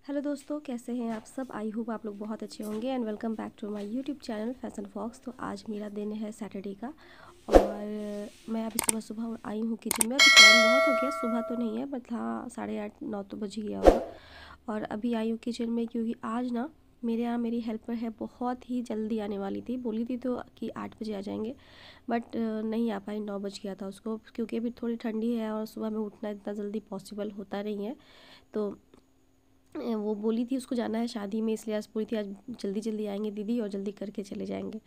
Hello दोस्तों, कैसे हैं आप सब। आई होप आप लोग बहुत अच्छे होंगे and welcome back to my YouTube channel fashion fox. तो आज मेरा दिन है सैटरडे का और मैं अभी सुबह सुबह आई हूँ किचन में। अभी टाइम बहुत हो गया, सुबह तो नहीं है बट हाँ 8:30-9 तो बज ही गया होगा। और अभी आई हूँ किचन में क्योंकि आज ना मेरे यहाँ मेरी हेल्पर है, बहुत ही जल्दी आने वाली थी। बोली थी तो कि 8 बजे आ जाएंगे बट नहीं आ पाई, 9 बज गया था उसको क्योंकि अभी थोड़ी ठंडी है और सुबह में उठना इतना जल्दी पॉसिबल होता नहीं है। तो वो बोली थी उसको जाना है शादी में, इसलिए आज पूरी थी आज जल्दी जल्दी आएंगे दीदी और जल्दी करके चले जाएंगे।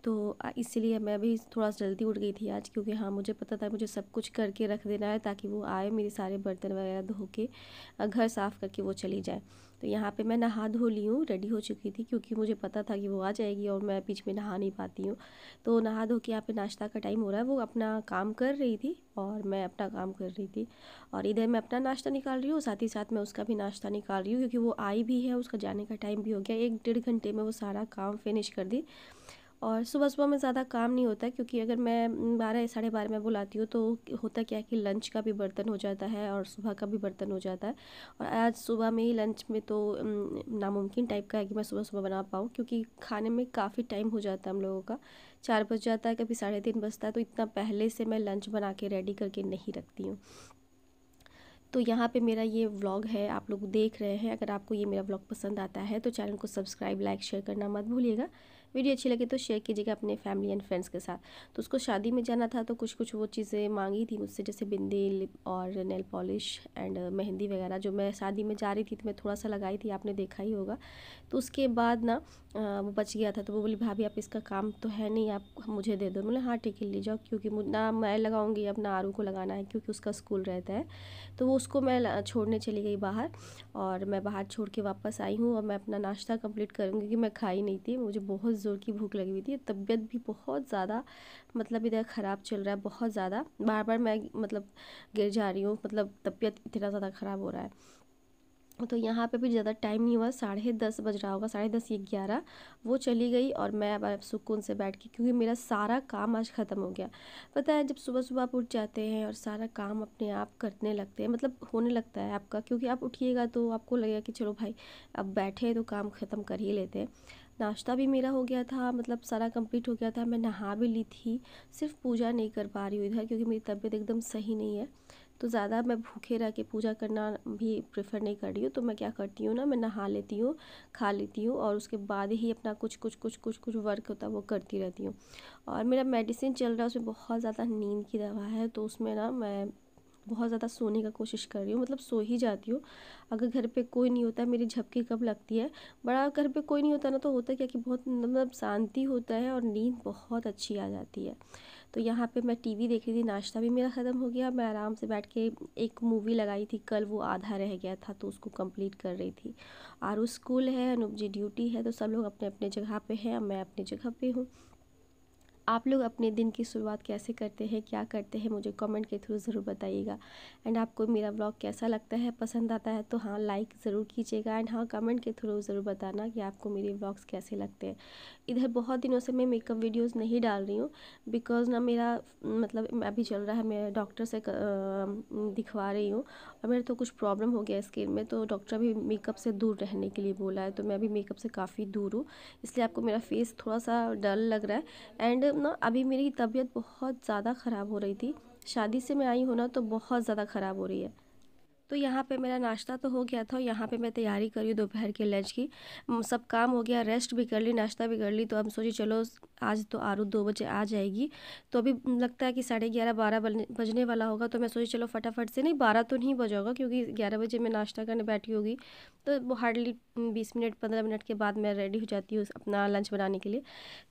तो इसीलिए मैं भी थोड़ा सा जल्दी उठ गई थी आज, क्योंकि हाँ मुझे पता था मुझे सब कुछ करके रख देना है ताकि वो आए मेरे सारे बर्तन वगैरह धो के घर साफ़ करके वो चली जाए। तो यहाँ पे मैं नहा धो ली हूँ, रेडी हो चुकी थी क्योंकि मुझे पता था कि वो आ जाएगी और मैं बीच में नहा नहीं पाती हूँ। तो नहा धो के यहाँ पे नाश्ता का टाइम हो रहा है, वो अपना काम कर रही थी और मैं अपना काम कर रही थी। और इधर मैं अपना नाश्ता निकाल रही हूँ, साथ ही साथ मैं उसका भी नाश्ता निकाल रही हूँ क्योंकि वो आई भी है, उसका जाने का टाइम भी हो गया। 1-1.5 घंटे में वो सारा काम फिनिश कर दी। और सुबह सुबह में ज़्यादा काम नहीं होता है क्योंकि अगर मैं 12 साढ़े 12 में बुलाती हूँ तो होता क्या है कि लंच का भी बर्तन हो जाता है और सुबह का भी बर्तन हो जाता है। और आज सुबह में ही लंच में तो नामुमकिन टाइप का है कि मैं सुबह सुबह बना पाऊँ, क्योंकि खाने में काफ़ी टाइम हो जाता है हम लोगों का। 4 बज जाता है, कभी 3:30 बजता है, तो इतना पहले से मैं लंच बना के रेडी करके नहीं रखती हूँ। तो यहाँ पे मेरा ये व्लॉग है, आप लोग देख रहे हैं। अगर आपको ये मेरा व्लॉग पसंद आता है तो चैनल को सब्सक्राइब लाइक शेयर करना मत भूलिएगा। वीडियो अच्छी लगे तो शेयर कीजिएगा अपने फैमिली एंड फ्रेंड्स के साथ। तो उसको शादी में जाना था तो कुछ कुछ वो चीज़ें मांगी थी मुझसे, जैसे बिंदी लिप और नेल पॉलिश एंड मेहंदी वगैरह। जो मैं शादी में जा रही थी तो मैं थोड़ा सा लगाई थी, आपने देखा ही होगा। तो उसके बाद ना वो बच गया था, तो वो बोली भाभी आप इसका काम तो है नहीं, आप मुझे दे दो। बोले हाँ ठीक है ले जाओ, क्योंकि ना मैं लगाऊंगी, अपना आरू को लगाना है क्योंकि उसका स्कूल रहता है। तो वो उसको मैं छोड़ने चली गई बाहर और मैं बाहर छोड़ के वापस आई हूँ और मैं अपना नाश्ता कंप्लीट करूँगी क्योंकि मैं खाई नहीं थी, मुझे बहुत ज़ोर की भूख लगी हुई थी। तबीयत भी बहुत ज़्यादा मतलब इधर ख़राब चल रहा है, बहुत ज़्यादा बार बार मैं मतलब गिर जा रही हूँ, मतलब तबीयत इतना ज़्यादा ख़राब हो रहा है। तो यहाँ पे भी ज़्यादा टाइम नहीं हुआ, 10:30 बज रहा होगा, 10:30 या 11। वो चली गई और मैं अब सुकून से बैठ के, क्योंकि मेरा सारा काम आज ख़त्म हो गया। पता है जब सुबह सुबह आप उठ जाते हैं और सारा काम अपने आप करने लगते हैं, मतलब होने लगता है आपका, क्योंकि आप उठिएगा तो आपको लगेगा कि चलो भाई अब बैठे हैं तो काम ख़त्म कर ही लेते हैं। नाश्ता भी मेरा हो गया था, मतलब सारा कंप्लीट हो गया था, मैं नहा भी ली थी। सिर्फ पूजा नहीं कर पा रही हूँ इधर क्योंकि मेरी तबीयत एकदम सही नहीं है। तो ज़्यादा मैं भूखे रह के पूजा करना भी प्रेफर नहीं कर रही हूँ, तो मैं क्या करती हूँ ना, मैं नहा लेती हूँ, खा लेती हूँ और उसके बाद ही अपना कुछ कुछ कुछ कुछ कुछ वर्क होता है वो करती रहती हूँ। और मेरा मेडिसिन चल रहा है, उसमें बहुत ज़्यादा नींद की दवा है, तो उसमें ना मैं बहुत ज़्यादा सोने का कोशिश कर रही हूँ, मतलब सो ही जाती हूँ। अगर घर पे कोई नहीं होता, मेरी झपकी कब लगती है, बड़ा घर पे कोई नहीं होता ना, तो होता क्या कि बहुत मतलब शांति होता है और नींद बहुत अच्छी आ जाती है। तो यहाँ पे मैं टीवी देख रही थी, नाश्ता भी मेरा ख़त्म हो गया, मैं आराम से बैठ के एक मूवी लगाई थी कल, वो आधा रह गया था तो उसको कंप्लीट कर रही थी। आरू स्कूल है, अनूप जी ड्यूटी है, तो सब लोग अपने अपने जगह पे हैं, मैं अपनी जगह पे हूँ। आप लोग अपने दिन की शुरुआत कैसे करते हैं, क्या करते हैं, मुझे कमेंट के थ्रू ज़रूर बताइएगा। एंड आपको मेरा ब्लॉग कैसा लगता है, पसंद आता है तो हाँ लाइक ज़रूर कीजिएगा एंड हाँ कमेंट के थ्रू ज़रूर बताना कि आपको मेरे ब्लॉग्स कैसे लगते हैं। इधर बहुत दिनों से मैं मेकअप वीडियोस नहीं डाल रही हूँ बिकॉज़ ना मेरा मतलब अभी चल रहा है, मैं डॉक्टर से दिखवा रही हूँ और मेरे तो कुछ प्रॉब्लम हो गया स्किन में, तो डॉक्टर भी मेकअप से दूर रहने के लिए बोला है, तो मैं अभी मेकअप से काफ़ी दूर हूँ, इसलिए आपको मेरा फेस थोड़ा सा डल लग रहा है। एंड ना अभी मेरी तबीयत बहुत ज़्यादा ख़राब हो रही थी, शादी से मैं आई हूँ ना तो बहुत ज़्यादा ख़राब हो रही है। तो यहाँ पे मेरा नाश्ता तो हो गया था, यहाँ पे मैं तैयारी कर रही हूँ दोपहर के लंच की। सब काम हो गया, रेस्ट भी कर ली, नाश्ता भी कर ली, तो अब सोची चलो आज तो आरू 2 बजे आ जाएगी। तो अभी लगता है कि 11:30-12 बजने वाला होगा, तो मैं सोची चलो फटाफट से, नहीं 12 तो नहीं बजा होगा क्योंकि 11 बजे मैं नाश्ता करने बैठी होगी, तो वो हार्डली 20 मिनट 15 मिनट के बाद मैं रेडी हो जाती हूँ अपना लंच बनाने के लिए।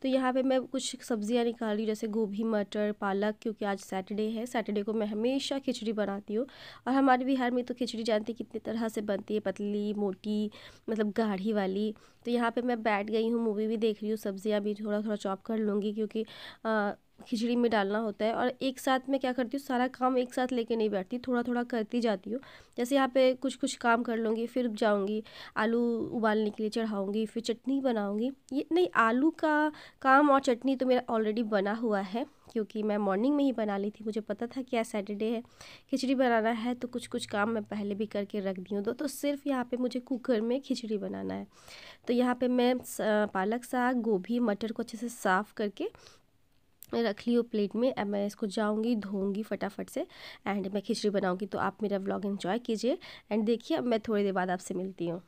तो यहाँ पे मैं कुछ सब्जियाँ निकाल रही हूँ, जैसे गोभी मटर पालक, क्योंकि आज सैटरडे है, सैटरडे को मैं हमेशा खिचड़ी बनाती हूँ। और हमारे बिहार में तो खिचड़ी जानती कितनी तरह से बनती है, पतली मोटी मतलब गाढ़ी वाली। तो यहाँ पे मैं बैठ गई हूँ, मूवी भी देख रही हूँ, सब्जियाँ भी थोड़ा थोड़ा चॉप कर लूँगी क्योंकि खिचड़ी में डालना होता है। और एक साथ मैं क्या करती हूँ, सारा काम एक साथ लेके नहीं बैठती, थोड़ा थोड़ा करती जाती हूँ। जैसे यहाँ पे कुछ कुछ काम कर लूँगी, फिर जाऊँगी आलू उबालने के लिए चढ़ाऊँगी, फिर चटनी बनाऊँगी। ये नहीं, आलू का काम और चटनी तो मेरा ऑलरेडी बना हुआ है, क्योंकि मैं मॉर्निंग में ही बना ली थी। मुझे पता था कि आज सैटरडे है, खिचड़ी बनाना है, तो कुछ कुछ काम मैं पहले भी करके रख दी हूँ। तो सिर्फ यहाँ पे मुझे कुकर में खिचड़ी बनाना है। तो यहाँ पे मैं पालक साग, गोभी, मटर को अच्छे से साफ़ करके रख ली हूँ प्लेट में। अब मैं इसको जाऊँगी धोऊँगी फटाफट से, एंड मैं खिचड़ी बनाऊँगी। तो आप मेरा व्लॉग एंजॉय कीजिए एंड देखिए। अब मैं थोड़ी देर बाद आपसे मिलती हूँ।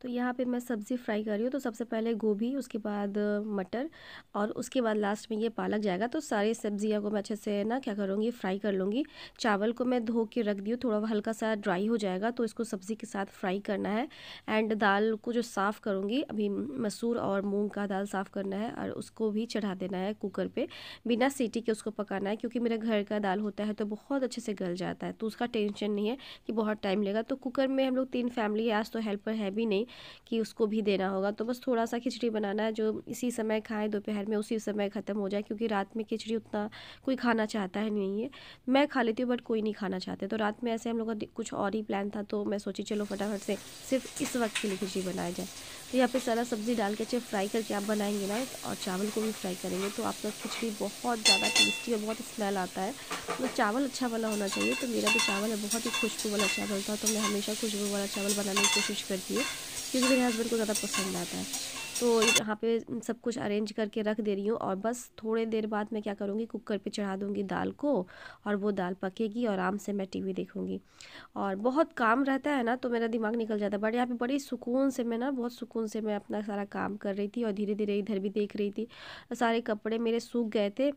यहाँ पे मैं सब्ज़ी फ्राई कर रही हूँ। तो सबसे पहले गोभी, उसके बाद मटर, और उसके बाद लास्ट में ये पालक जाएगा। तो सारी सब्जियाँ को मैं अच्छे से ना क्या करूँगी, फ्राई कर लूँगी। चावल को मैं धो के रख दी हूँ, थोड़ा हल्का सा ड्राई हो जाएगा तो इसको सब्ज़ी के साथ फ्राई करना है। एंड दाल को जो साफ़ करूँगी, अभी मसूर और मूंग का दाल साफ़ करना है और उसको भी चढ़ा देना है कुकर पर, बिना सीटी के उसको पकाना है। क्योंकि मेरे घर का दाल होता है तो बहुत अच्छे से गल जाता है, तो उसका टेंशन नहीं है कि बहुत टाइम लेगा। तो कुकर में हम लोग 3 फैमिली है आज, तो हेल्पर है भी नहीं कि उसको भी देना होगा। तो बस थोड़ा सा खिचड़ी बनाना है जो इसी समय खाएं, दोपहर में उसी समय ख़त्म हो जाए, क्योंकि रात में खिचड़ी उतना कोई खाना चाहता है नहीं है। मैं खा लेती हूँ बट कोई नहीं खाना चाहते। तो रात में ऐसे हम लोग का कुछ और ही प्लान था, तो मैं सोची चलो फटाफट से सिर्फ इस वक्त के लिए खिचड़ी बनाया जाए। तो यहाँ पे सारा सब्ज़ी डाल के अच्छे फ्राई करके आप बनाएंगे ना, और चावल को भी फ्राई करेंगे तो आपका खिचड़ी बहुत ज़्यादा टेस्टी और बहुत स्मेल आता है। तो चावल अच्छा वाला होना चाहिए। तो मेरा भी चावल है बहुत ही खुशबू वाला चावल था, तो मैं हमेशा खुशबू वाला चावल बनाने की कोशिश करती हूँ, क्योंकि मेरे हस्बैंड को ज़्यादा पसंद आता है। तो यहाँ पे सब कुछ अरेंज करके रख दे रही हूँ, और बस थोड़े देर बाद मैं क्या करूँगी, कुकर पे चढ़ा दूँगी दाल को, और वो दाल पकेगी और आराम से मैं टीवी देखूँगी। और बहुत काम रहता है ना, तो मेरा दिमाग निकल जाता है। बट यहाँ पे बड़ी सुकून से मैं ना, बहुत सुकून से मैं अपना सारा काम कर रही थी, और धीरे धीरे इधर भी देख रही थी। सारे कपड़े मेरे सूख गए थे,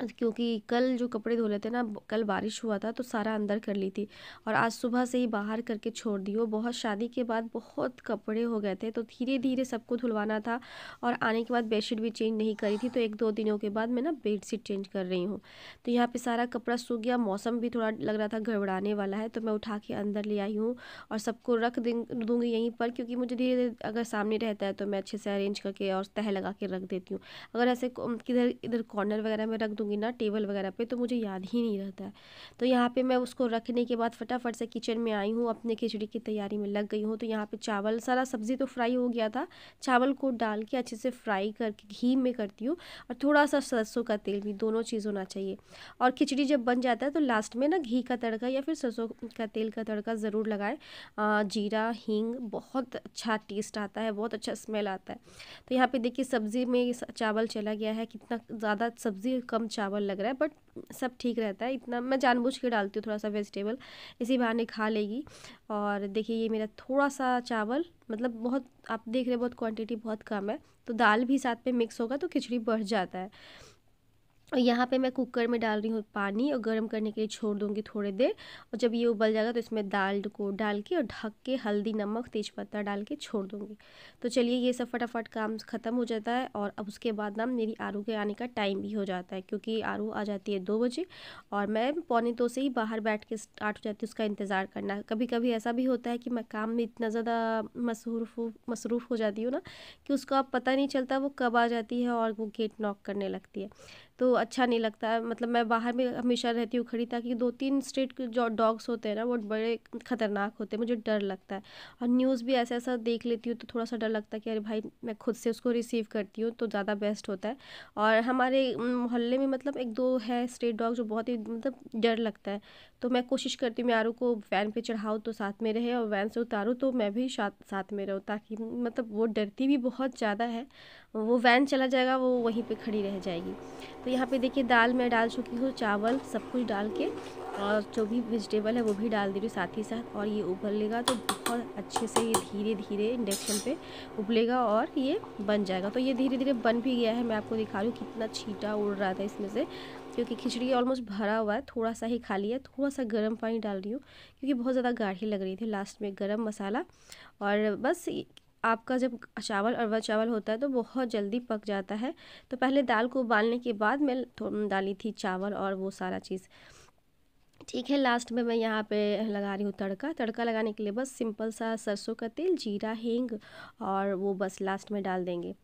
क्योंकि कल जो कपड़े धो लेते ना, कल बारिश हुआ था तो सारा अंदर कर ली थी, और आज सुबह से ही बाहर करके छोड़ दी। वो बहुत शादी के बाद बहुत कपड़े हो गए थे, तो धीरे धीरे सबको धुलवाना था। और आने के बाद बेडशीट भी चेंज नहीं करी थी, तो 1-2 दिनों के बाद मैं ना बेडशीट चेंज कर रही हूँ। तो यहाँ पे सारा कपड़ा सूख गया, मौसम भी थोड़ा लग रहा था गड़बड़ाने वाला है, तो मैं उठा के अंदर ले आई हूँ और सबको रख दूँगी यहीं पर, क्योंकि मुझे धीरे धीरे अगर सामने रहता है तो मैं अच्छे से अरेंज करके और तह लगा के रख देती हूँ। अगर ऐसे किधर इधर कॉर्नर वगैरह में रख दूँगी ना, टेबल वगैरह पे, तो मुझे याद ही नहीं रहता है। तो यहाँ पे मैं उसको रखने के बाद फटाफट से किचन में आई हूँ, अपने खिचड़ी की तैयारी में लग गई हूँ। तो यहाँ पे चावल, सारा सब्ज़ी तो फ्राई हो गया था, चावल को डाल के अच्छे से फ्राई करके घी में करती हूँ, और थोड़ा सा सरसों का तेल भी, दोनों चीज़ होना चाहिए। और खिचड़ी जब बन जाता है तो लास्ट में ना घी का तड़का या फिर सरसों का तेल का तड़का ज़रूर लगाएं। जीरा, हींग, बहुत अच्छा टेस्ट आता है, बहुत अच्छा स्मेल आता है। तो यहाँ पे देखिए सब्ज़ी में चावल चला गया है, कितना ज़्यादा सब्ज़ी कम चावल लग रहा है, बट सब ठीक रहता है। इतना मैं जानबूझ के डालती हूँ थोड़ा सा वेजिटेबल, इसी बहाने खा लेगी। और देखिए ये मेरा थोड़ा सा चावल, मतलब बहुत, आप देख रहे हैं बहुत क्वांटिटी बहुत कम है, तो दाल भी साथ में मिक्स होगा तो खिचड़ी बढ़ जाता है। और यहाँ पे मैं कुकर में डाल रही हूँ पानी, और गर्म करने के लिए छोड़ दूँगी थोड़ी देर। और जब ये उबल जाएगा तो इसमें दाल को डाल के और ढक के हल्दी, नमक, तेज़पत्ता डाल के छोड़ दूँगी। तो चलिए ये सब फटाफट काम ख़त्म हो जाता है, और अब उसके बाद ना मेरी आरू के आने का टाइम भी हो जाता है, क्योंकि आरू आ जाती है 2 बजे, और मैं 1:45 से ही बाहर बैठ के स्टार्ट हो जाती हूँ उसका इंतज़ार करना। कभी कभी ऐसा भी होता है कि मैं काम में इतना ज़्यादा मसरूफ़ हो जाती हूँ ना, कि उसका अब पता नहीं चलता वो कब आ जाती है और वो गेट नॉक करने लगती है। तो अच्छा नहीं लगता है, मतलब मैं बाहर में हमेशा रहती हूँ खड़ी, ताकि 2-3 स्ट्रीट जो डॉग्स होते हैं ना, वो बड़े ख़तरनाक होते हैं, मुझे डर लगता है। और न्यूज़ भी ऐसा ऐसा देख लेती हूँ तो थोड़ा सा डर लगता है कि अरे भाई, मैं खुद से उसको रिसीव करती हूँ तो ज़्यादा बेस्ट होता है। और हमारे मोहल्ले में मतलब 1-2 है स्ट्रीट डॉग जो बहुत ही मतलब डर लगता है, तो मैं कोशिश करती हूँ मैं आरू को वैन पे चढ़ाऊँ तो साथ में रहे, और वैन से उतारूँ तो मैं भी साथ में रहूँ, ताकि मतलब वो डरती भी बहुत ज़्यादा है। वो वैन चला जाएगा, वो वहीं पे खड़ी रह जाएगी। तो यहाँ पे देखिए दाल मैं डाल चुकी हूँ, चावल सब कुछ डाल के, और जो भी वेजिटेबल है वो भी डाल दे रही हूँ साथ ही साथ। और ये उबलेगा तो बहुत अच्छे से ये धीरे धीरे इंडक्शन पे उबलेगा और ये बन जाएगा। तो ये धीरे धीरे बन भी गया है, मैं आपको दिखा रही हूँ कितना छींटा उड़ रहा था इसमें से, क्योंकि खिचड़ी ऑलमोस्ट भरा हुआ है, थोड़ा सा ही खाली है। थोड़ा सा गर्म पानी डाल रही हूँ, क्योंकि बहुत ज़्यादा गाढ़ी लग रही थी। लास्ट में गरम मसाला, और बस आपका जब चावल अरवा चावल होता है तो बहुत जल्दी पक जाता है। तो पहले दाल को उबालने के बाद मैं डाली थी चावल और वो सारा चीज़, ठीक है। लास्ट में मैं यहाँ पे लगा रही हूँ तड़का लगाने के लिए बस सिंपल सा सरसों का तेल, जीरा, हींग, और वो बस लास्ट में डाल देंगे।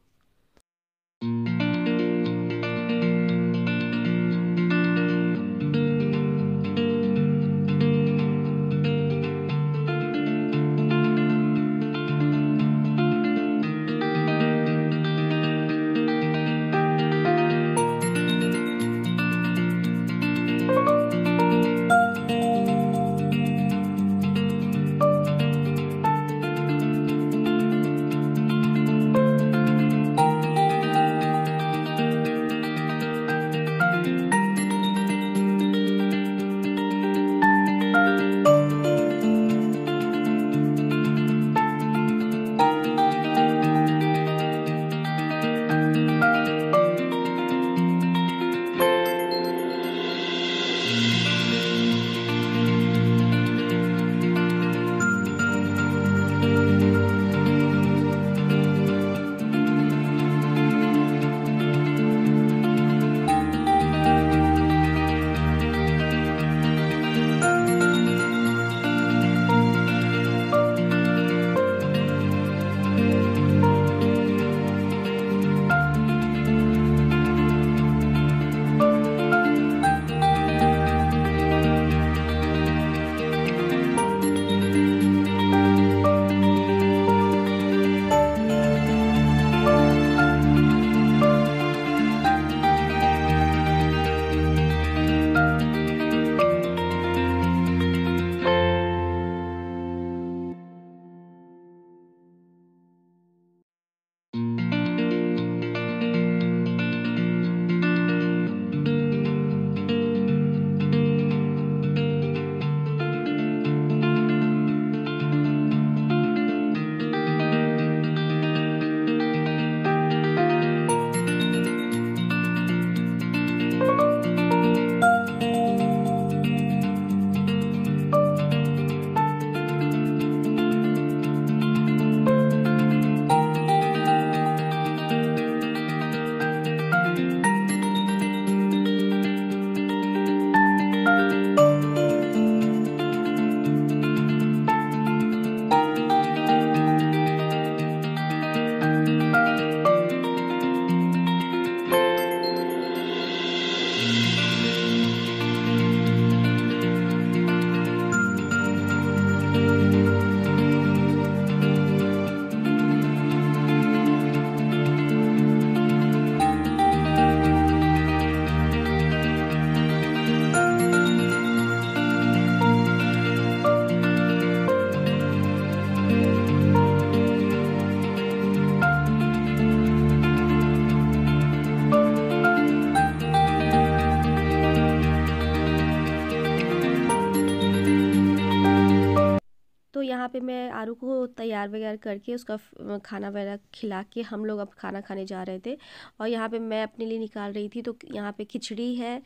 यहाँ पे मैं आरू को तैयार वगैरह करके उसका खाना वगैरह खिला के हम लोग अब खाना खाने जा रहे थे। और यहाँ पे मैं अपने लिए निकाल रही थी, तो यहाँ पे खिचड़ी है,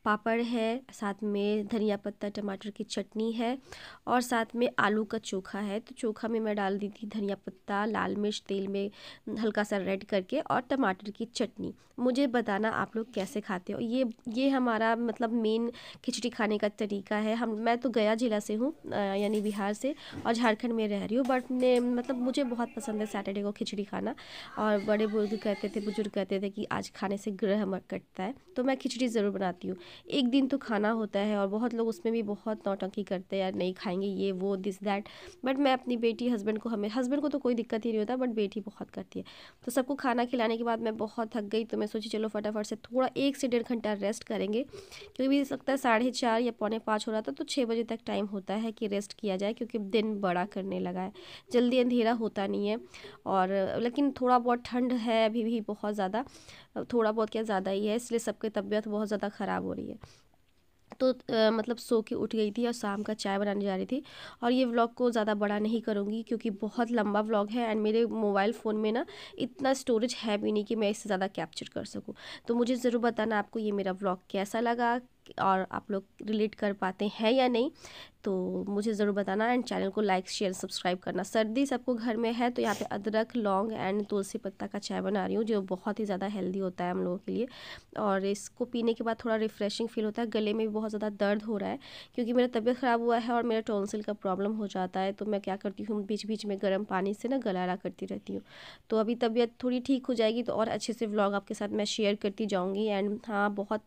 पापड़ है, साथ में धनिया पत्ता टमाटर की चटनी है और साथ में आलू का चोखा है। तो चोखा में मैं डाल दी थी धनिया पत्ता, लाल मिर्च तेल में हल्का सा रेड करके और टमाटर की चटनी। मुझे बताना आप लोग कैसे खाते हो। ये हमारा मतलब मेन खिचड़ी खाने का तरीका है। मैं तो गया जिला से हूँ, यानी बिहार से, और झारखंड में रह रही हूँ, बट मतलब मुझे बहुत पसंद है सैटरडे को खिचड़ी खाना। और बड़े बुजुर्ग कहते थे कि आज खाने से ग्रह कटता है, तो मैं खिचड़ी ज़रूर बनाती हूँ। एक दिन तो खाना होता है और बहुत लोग उसमें भी बहुत नौटंकी करते हैं, यार नहीं खाएंगे ये वो दिस दैट, बट मैं अपनी बेटी हस्बैंड को तो कोई दिक्कत ही नहीं होता, बट बेटी बहुत करती है। तो सबको खाना खिलाने के बाद मैं बहुत थक गई, तो मैं सोची चलो फटाफट से थोड़ा 1 से 1.5 घंटा रेस्ट करेंगे, क्योंकि भी लगता है 4:30 या 4:45 हो रहा था, तो 6 बजे तक टाइम होता है कि रेस्ट किया जाए, क्योंकि दिन बड़ा करने लगा है, जल्दी अंधेरा होता नहीं है। और लेकिन थोड़ा बहुत ठंड है अभी भी बहुत ज़्यादा, थोड़ा बहुत क्या ज़्यादा ही है, इसलिए सबकी तबीयत बहुत ज़्यादा ख़राब हो रही है। तो मतलब सो के उठ गई थी और शाम का चाय बनाने जा रही थी। और ये व्लॉग को ज़्यादा बड़ा नहीं करूँगी, क्योंकि बहुत लंबा व्लॉग है एंड मेरे मोबाइल फ़ोन में ना इतना स्टोरेज है भी नहीं कि मैं इससे ज़्यादा कैप्चर कर सकूँ। तो मुझे ज़रूर बताना आपको ये मेरा व्लॉग कैसा लगा और आप लोग रिलेट कर पाते हैं या नहीं, तो मुझे ज़रूर बताना। एंड चैनल को लाइक शेयर सब्सक्राइब करना। सर्दी सबको घर में है, तो यहाँ पे अदरक, लौंग एंड तुलसी पत्ता का चाय बना रही हूँ, जो बहुत ही ज़्यादा हेल्दी होता है हम लोगों के लिए। और इसको पीने के बाद थोड़ा रिफ़्रेशिंग फील होता है। गले में भी बहुत ज़्यादा दर्द हो रहा है, क्योंकि मेरा तबीयत ख़राब हुआ है और मेरा टॉन्सिल का प्रॉब्लम हो जाता है, तो मैं क्या करती हूँ, बीच बीच में गर्म पानी से ना गलारा करती रहती हूँ। तो अभी तबीयत थोड़ी ठीक हो जाएगी तो और अच्छे से व्लॉग आपके साथ मैं शेयर करती जाऊँगी। एंड हाँ, बहुत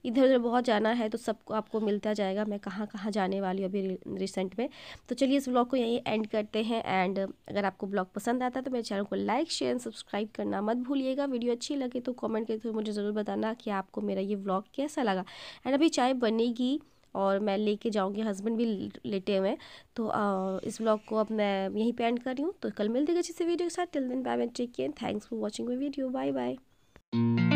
इधर उधर बहुत जाना है, तो सबको आपको मिलता जाएगा मैं कहाँ कहाँ जाने वाली हूँ अभी रिसेंट में। तो चलिए इस व्लॉग को यहीं एंड करते हैं। एंड अगर आपको ब्लॉग पसंद आता है तो मेरे चैनल को लाइक शेयर सब्सक्राइब करना मत भूलिएगा। वीडियो अच्छी लगे तो कमेंट करके मुझे ज़रूर बताना कि आपको मेरा ये व्लॉग कैसा लगा। एंड अभी चाय बनेगी और मैं लेके जाऊंगी, हस्बैंड भी लेटे हुए हैं। तो इस व्लॉग को अब मैं यहीं पे एंड कर रही हूँ। तो कल मिलते हैं अच्छी से वीडियो के साथ। Till then bye bye, take care, thanks for watching my video, bye bye.